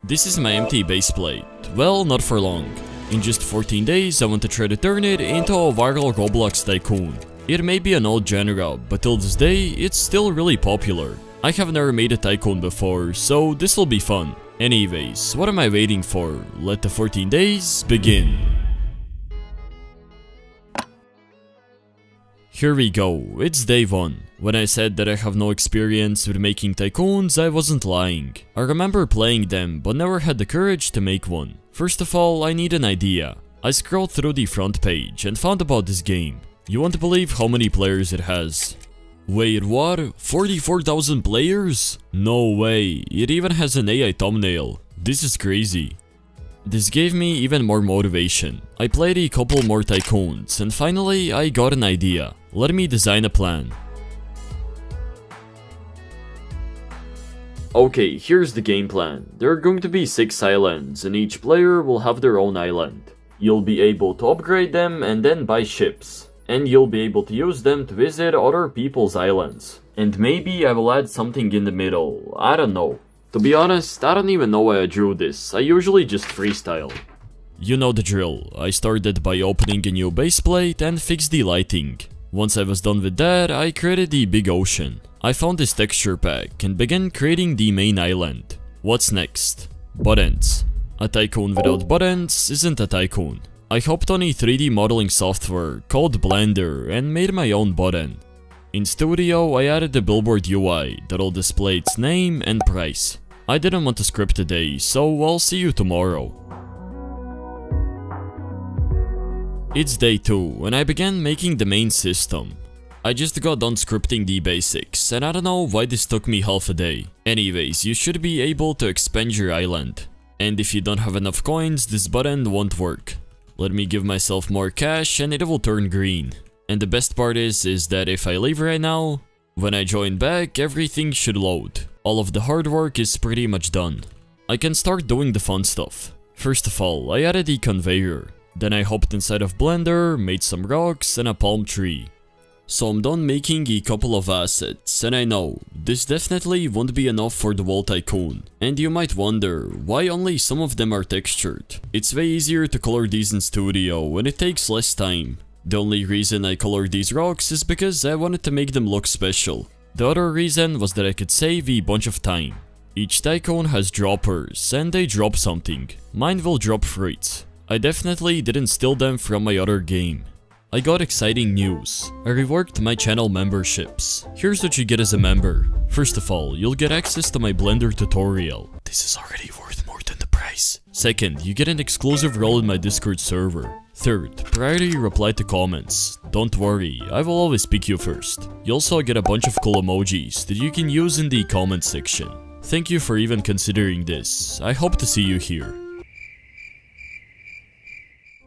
This is my empty base plate. Well, not for long. In just 14 days, I want to try to turn it into a viral Roblox Tycoon. It may be an old genre, but till this day, it's still really popular. I have never made a Tycoon before, so this will be fun. Anyways, what am I waiting for? Let the 14 days begin. Here we go, it's day 1. When I said that I have no experience with making tycoons, I wasn't lying. I remember playing them, but never had the courage to make one. First of all, I need an idea. I scrolled through the front page and found about this game. You won't believe how many players it has. Wait, what? 44,000 players? No way, it even has an AI thumbnail. This is crazy. This gave me even more motivation. I played a couple more tycoons and finally I got an idea. Let me design a plan. Okay, here's the game plan. There are going to be 6 islands and each player will have their own island. You'll be able to upgrade them and then buy ships. And you'll be able to use them to visit other people's islands. And maybe I will add something in the middle, I don't know. To be honest, I don't even know why I drew this, I usually just freestyle. You know the drill, I started by opening a new base plate and fixed the lighting. Once I was done with that, I created the big ocean. I found this texture pack and began creating the main island. What's next? Buttons. A tycoon without buttons isn't a tycoon. I hopped on a 3D modeling software called Blender and made my own button. In Studio, I added the billboard UI that'll display its name and price. I didn't want to script today, so I'll see you tomorrow. It's day 2 and I began making the main system. I just got done scripting the basics and I don't know why this took me half a day. Anyways, you should be able to expand your island. And if you don't have enough coins, this button won't work. Let me give myself more cash and it will turn green. And the best part is that if I leave right now, when I join back, everything should load. All of the hard work is pretty much done. I can start doing the fun stuff. First of all, I added a conveyor. Then I hopped inside of Blender, made some rocks and a palm tree. So I'm done making a couple of assets, and I know, this definitely won't be enough for the whole tycoon. And you might wonder, why only some of them are textured? It's way easier to color these in Studio and it takes less time. The only reason I colored these rocks is because I wanted to make them look special. The other reason was that I could save a bunch of time. Each tycoon has droppers and they drop something. Mine will drop fruits. I definitely didn't steal them from my other game. I got exciting news. I reworked my channel memberships. Here's what you get as a member. First of all, you'll get access to my Blender tutorial. This is already worth more than the price. Second, you get an exclusive role in my Discord server. Third, priority reply to comments. Don't worry, I will always pick you first. You also get a bunch of cool emojis that you can use in the comment section. Thank you for even considering this. I hope to see you here.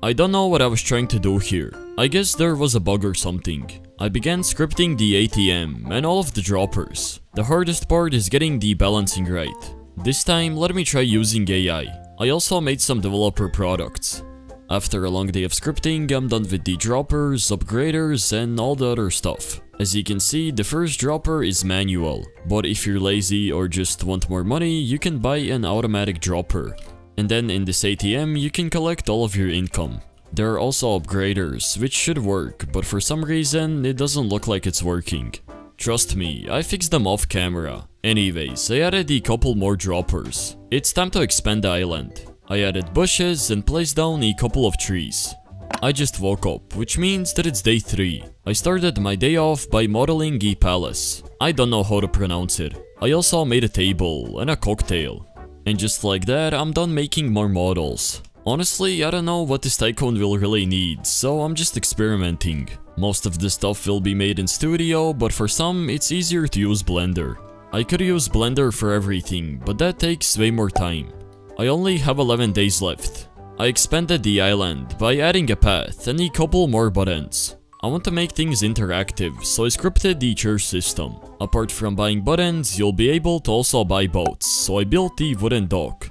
I don't know what I was trying to do here. I guess there was a bug or something. I began scripting the ATM and all of the droppers. The hardest part is getting the balancing right. This time, let me try using AI. I also made some developer products. After a long day of scripting, I'm done with the droppers, upgraders, and all the other stuff. As you can see, the first dropper is manual, but if you're lazy or just want more money, you can buy an automatic dropper. And then in this ATM, you can collect all of your income. There are also upgraders, which should work, but for some reason, it doesn't look like it's working. Trust me, I fixed them off camera. Anyways, I added a couple more droppers. It's time to expand the island. I added bushes and placed down a couple of trees. I just woke up, which means that it's day 3. I started my day off by modeling a palace. I don't know how to pronounce it. I also made a table and a cocktail. And just like that, I'm done making more models. Honestly, I don't know what this tycoon will really need, so I'm just experimenting. Most of the stuff will be made in Studio, but for some, it's easier to use Blender. I could use Blender for everything, but that takes way more time. I only have 11 days left. I expanded the island by adding a path and a couple more buttons. I want to make things interactive, so I scripted the chair system. Apart from buying buttons, you'll be able to also buy boats, so I built the wooden dock.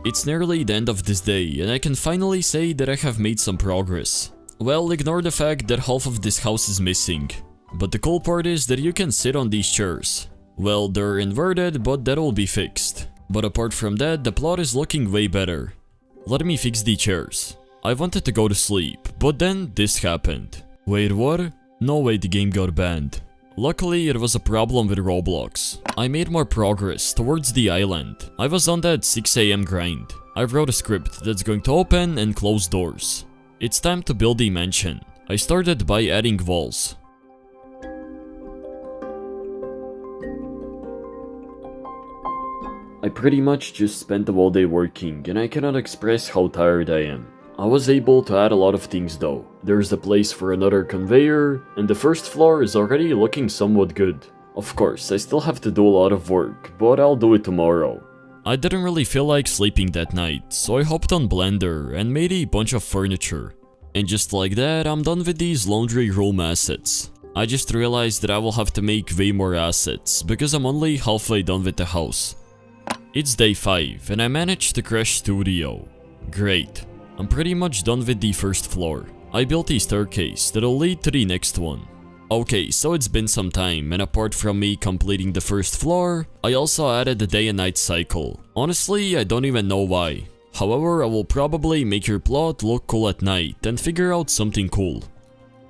It's nearly the end of this day, and I can finally say that I have made some progress. Well, ignore the fact that half of this house is missing. But the cool part is that you can sit on these chairs. Well, they're inverted, but that'll be fixed. But apart from that, the plot is looking way better. Let me fix the chairs. I wanted to go to sleep, but then this happened. Wait, what? No way the game got banned. Luckily, it was a problem with Roblox. I made more progress towards the island. I was on that 6 AM grind. I wrote a script that's going to open and close doors. It's time to build the mansion. I started by adding walls. I pretty much just spent the whole day working, and I cannot express how tired I am. I was able to add a lot of things though. There's a place for another conveyor, and the first floor is already looking somewhat good. Of course, I still have to do a lot of work, but I'll do it tomorrow. I didn't really feel like sleeping that night, so I hopped on Blender and made a bunch of furniture. And just like that, I'm done with these laundry room assets. I just realized that I will have to make way more assets, because I'm only halfway done with the house. It's day 5, and I managed to crash studio. Great. I'm pretty much done with the first floor. I built a staircase that'll lead to the next one. Okay, so it's been some time, and apart from me completing the first floor, I also added the day and night cycle. Honestly, I don't even know why. However, I will probably make your plot look cool at night and figure out something cool.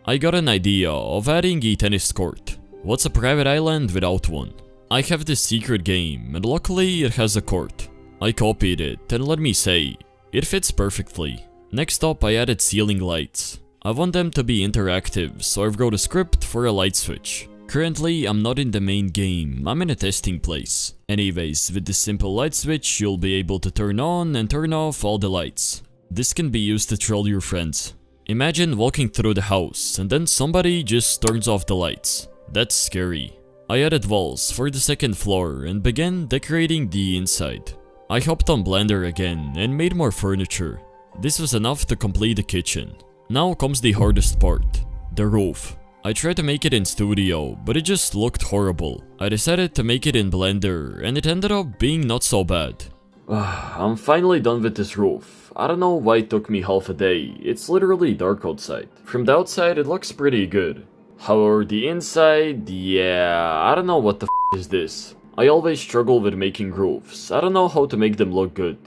I got an idea of adding a tennis court. What's a private island without one? I have this secret game, and luckily it has a court. I copied it, and let me say, it fits perfectly. Next up, I added ceiling lights. I want them to be interactive, so I wrote a script for a light switch. Currently, I'm not in the main game, I'm in a testing place. Anyways, with this simple light switch, you'll be able to turn on and turn off all the lights. This can be used to troll your friends. Imagine walking through the house, and then somebody just turns off the lights. That's scary. I added walls for the second floor and began decorating the inside. I hopped on Blender again and made more furniture. This was enough to complete the kitchen. Now comes the hardest part, the roof. I tried to make it in Studio, but it just looked horrible. I decided to make it in Blender, and it ended up being not so bad. I'm finally done with this roof. I don't know why it took me half a day, it's literally dark outside. From the outside it looks pretty good. However, the inside, yeah, I don't know what the is this. I always struggle with making roofs, I don't know how to make them look good.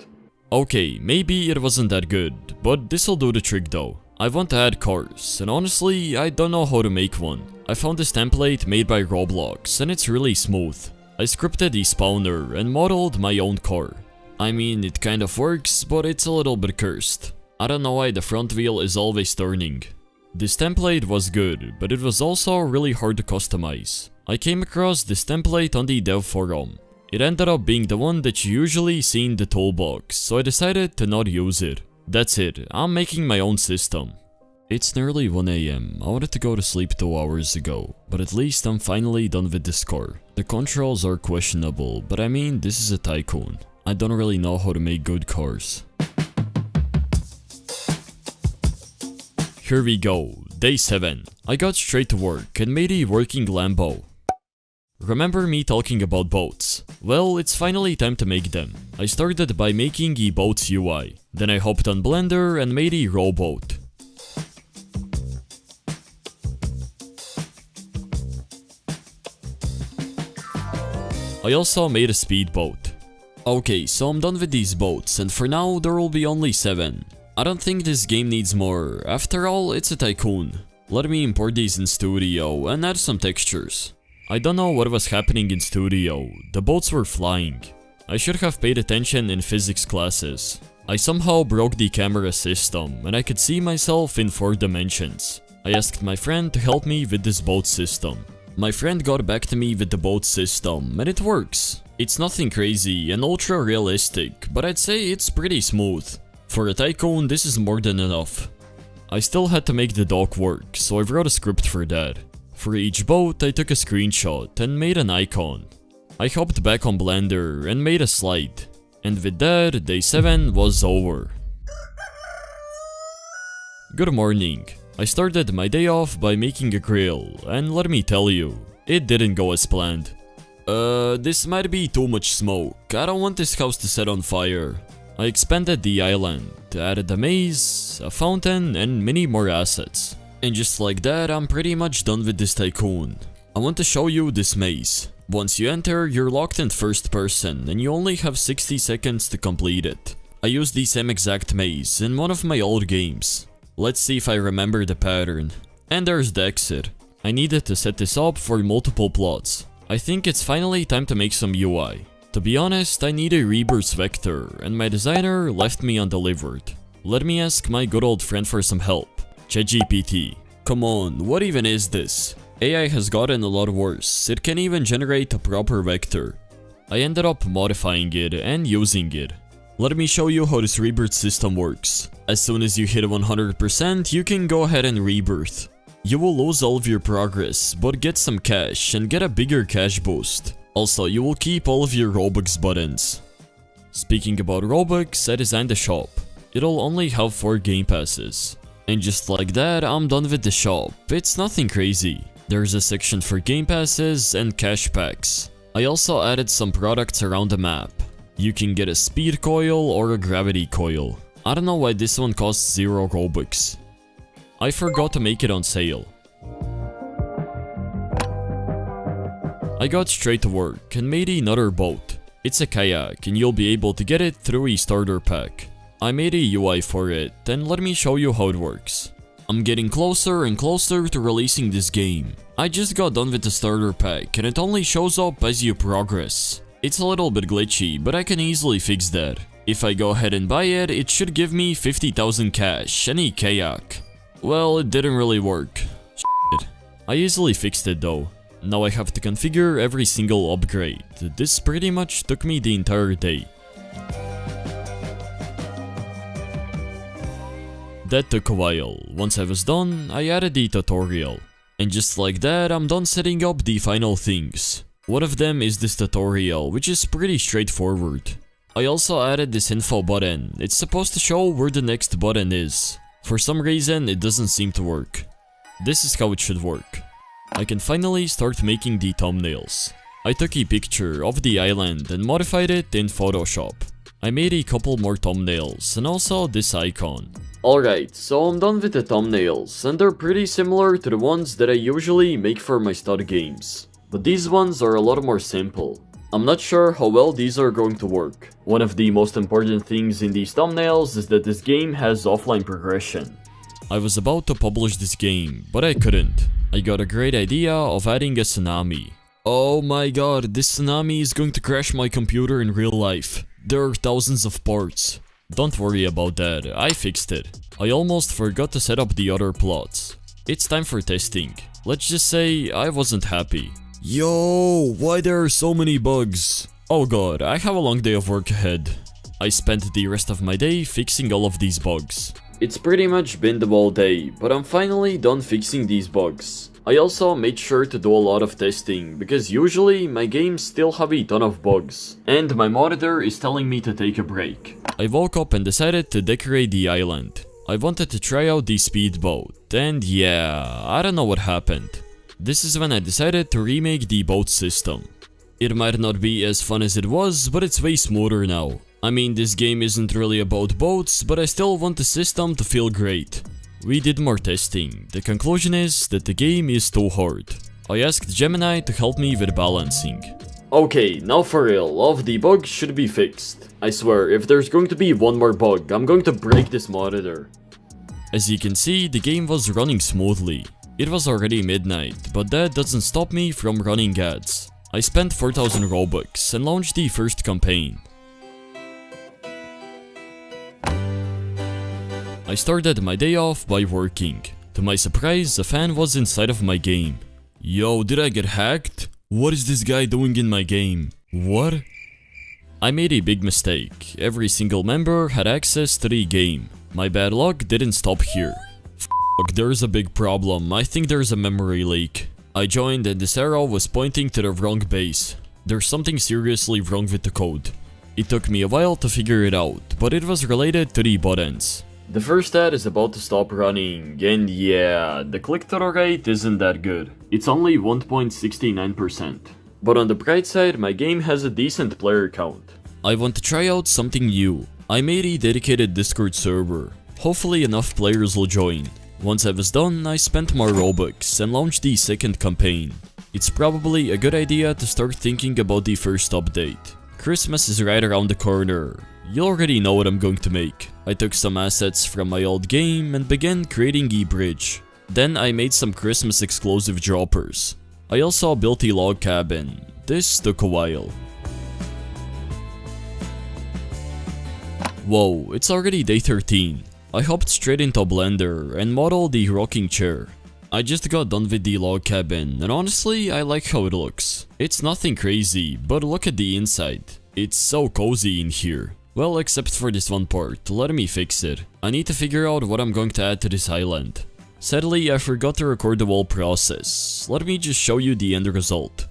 Okay, maybe it wasn't that good, but this'll do the trick though. I want to add cars, and honestly, I don't know how to make one. I found this template made by Roblox, and it's really smooth. I scripted the spawner and modeled my own car. I mean, it kind of works, but it's a little bit cursed. I don't know why the front wheel is always turning. This template was good, but it was also really hard to customize. I came across this template on the dev forum. It ended up being the one that you usually see in the toolbox, so I decided to not use it. That's it, I'm making my own system. It's nearly 1 AM, I wanted to go to sleep 2 hours ago, but at least I'm finally done with this car. The controls are questionable, but I mean, this is a Tycoon. I don't really know how to make good cars. Here we go, day 7. I got straight to work and made a working Lambo. Remember me talking about boats? Well, it's finally time to make them. I started by making a boat's UI. Then I hopped on Blender and made a rowboat. I also made a speedboat. Okay, so I'm done with these boats, and for now there will be only 7. I don't think this game needs more, after all it's a Tycoon. Let me import these in Studio and add some textures. I don't know what was happening in Studio, the boats were flying. I should have paid attention in physics classes. I somehow broke the camera system and I could see myself in 4 dimensions. I asked my friend to help me with this boat system. My friend got back to me with the boat system and it works. It's nothing crazy and ultra realistic, but I'd say it's pretty smooth. For a Tycoon, this is more than enough. I still had to make the dock work, so I wrote a script for that. For each boat, I took a screenshot and made an icon. I hopped back on Blender and made a slide. And with that, day 7 was over. Good morning. I started my day off by making a grill, and let me tell you, it didn't go as planned. This might be too much smoke. I don't want this house to set on fire. I expanded the island, added a maze, a fountain, and many more assets. And just like that, I'm pretty much done with this Tycoon. I want to show you this maze. Once you enter, you're locked in first person, and you only have 60 seconds to complete it. I used the same exact maze in one of my old games. Let's see if I remember the pattern. And there's the exit. I needed to set this up for multiple plots. I think it's finally time to make some UI. To be honest, I need a rebirth vector, and my designer left me undelivered. Let me ask my good old friend for some help. ChatGPT. Come on, what even is this? AI has gotten a lot worse. It can even generate a proper vector. I ended up modifying it and using it. Let me show you how this rebirth system works. As soon as you hit 100%, you can go ahead and rebirth. You will lose all of your progress, but get some cash and get a bigger cash boost. Also, you will keep all of your Robux buttons. Speaking about Robux, I designed a shop. It'll only have 4 game passes. And just like that, I'm done with the shop. It's nothing crazy. There's a section for game passes and cash packs. I also added some products around the map. You can get a speed coil or a gravity coil. I don't know why this one costs 0 Robux. I forgot to make it on sale. I got straight to work and made another boat. It's a kayak and you'll be able to get it through a starter pack. I made a UI for it, and let me show you how it works. I'm getting closer and closer to releasing this game. I just got done with the starter pack and it only shows up as you progress. It's a little bit glitchy, but I can easily fix that. If I go ahead and buy it, it should give me 50,000 cash and a kayak. Well, it didn't really work. Shit. I easily fixed it though. Now I have to configure every single upgrade. This pretty much took me the entire day. That took a while. Once I was done, I added the tutorial. And just like that, I'm done setting up the final things. One of them is this tutorial, which is pretty straightforward. I also added this info button. It's supposed to show where the next button is. For some reason, it doesn't seem to work. This is how it should work. I can finally start making the thumbnails. I took a picture of the island and modified it in Photoshop. I made a couple more thumbnails and also this icon. Alright, so I'm done with the thumbnails, and they're pretty similar to the ones that I usually make for my stud games. But these ones are a lot more simple. I'm not sure how well these are going to work. One of the most important things in these thumbnails is that this game has offline progression. I was about to publish this game, but I couldn't. I got a great idea of adding a tsunami. Oh my god, this tsunami is going to crash my computer in real life. There are thousands of parts. Don't worry about that, I fixed it. I almost forgot to set up the other plots. It's time for testing. Let's just say I wasn't happy. Yo, why there are so many bugs? Oh god, I have a long day of work ahead. I spent the rest of my day fixing all of these bugs. It's pretty much been the whole day, but I'm finally done fixing these bugs. I also made sure to do a lot of testing, because usually my games still have a ton of bugs, and my monitor is telling me to take a break. I woke up and decided to decorate the island. I wanted to try out the speedboat, and yeah, I don't know what happened. This is when I decided to remake the boat system. It might not be as fun as it was, but it's way smoother now. I mean, this game isn't really about boats, but I still want the system to feel great. We did more testing. The conclusion is that the game is too hard. I asked Gemini to help me with balancing. Okay, now for real, all of the bugs should be fixed. I swear, if there's going to be one more bug, I'm going to break this monitor. As you can see, the game was running smoothly. It was already midnight, but that doesn't stop me from running ads. I spent 4,000 Robux and launched the first campaign. I started my day off by working. To my surprise, a fan was inside of my game. Yo, did I get hacked? What is this guy doing in my game? What? I made a big mistake. Every single member had access to the game. My bad luck didn't stop here. There's a big problem. I think there's a memory leak. I joined and this arrow was pointing to the wrong base. There's something seriously wrong with the code. It took me a while to figure it out, but it was related to the buttons. The first ad is about to stop running, and yeah, the click-through rate isn't that good. It's only 1.69%. But on the bright side, my game has a decent player count. I want to try out something new. I made a dedicated Discord server. Hopefully enough players will join. Once I was done, I spent more Robux and launched the second campaign. it's probably a good idea to start thinking about the first update. Christmas is right around the corner. You already know what I'm going to make. I took some assets from my old game and began creating a bridge. Then I made some Christmas exclusive droppers. I also built a log cabin. This took a while. Whoa, it's already day 13. I hopped straight into Blender and modeled the rocking chair. I just got done with the log cabin and honestly I like how it looks. It's nothing crazy, but look at the inside. It's so cozy in here. Well, except for this one part, let me fix it. I need to figure out what I'm going to add to this island. Sadly, I forgot to record the whole process. Let me just show you the end result.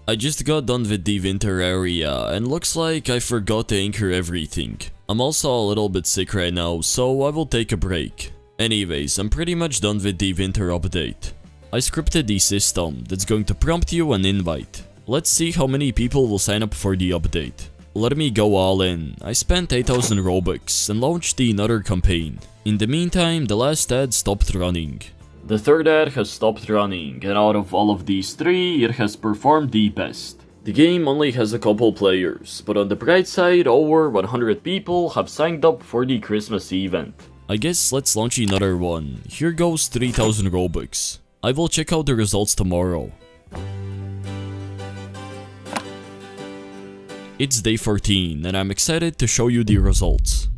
I just got done with the winter area and looks like I forgot to anchor everything. I'm also a little bit sick right now, so I will take a break. Anyways, I'm pretty much done with the winter update. I scripted the system that's going to prompt you an invite. Let's see how many people will sign up for the update. Let me go all in. I spent 8,000 Robux and launched another campaign. In the meantime, the last ad stopped running. The third ad has stopped running, and out of all of these three, it has performed the best. The game only has a couple players, but on the bright side, over 100 people have signed up for the Christmas event. I guess let's launch another one. Here goes 3,000 Robux. I will check out the results tomorrow. It's day 14 and I'm excited to show you the results.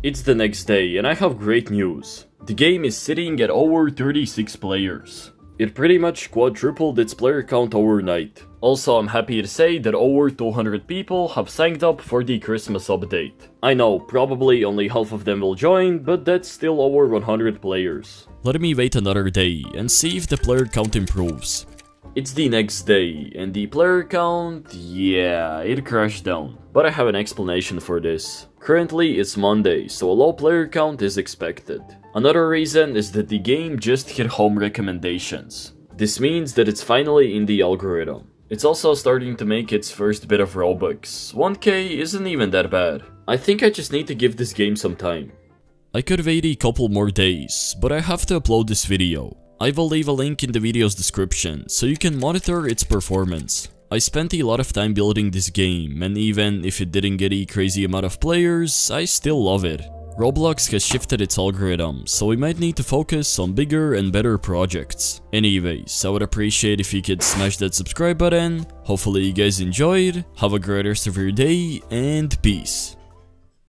It's the next day and I have great news. The game is sitting at over 36 players. It pretty much quadrupled its player count overnight. Also, I'm happy to say that over 200 people have signed up for the Christmas update. I know, probably only half of them will join, but that's still over 100 players. Let me wait another day and see if the player count improves. It's the next day, and the player count, yeah, it crashed down. But I have an explanation for this. Currently, it's Monday, so a low player count is expected. Another reason is that the game just hit home recommendations. This means that it's finally in the algorithm. It's also starting to make its first bit of Robux. 1k isn't even that bad. I think I just need to give this game some time. I could wait a couple more days, but I have to upload this video. I will leave a link in the video's description, so you can monitor its performance. I spent a lot of time building this game, and even if it didn't get a crazy amount of players, I still love it. Roblox has shifted its algorithm, so we might need to focus on bigger and better projects. Anyways, I would appreciate if you could smash that subscribe button. Hopefully you guys enjoyed, have a great rest of your day, and peace.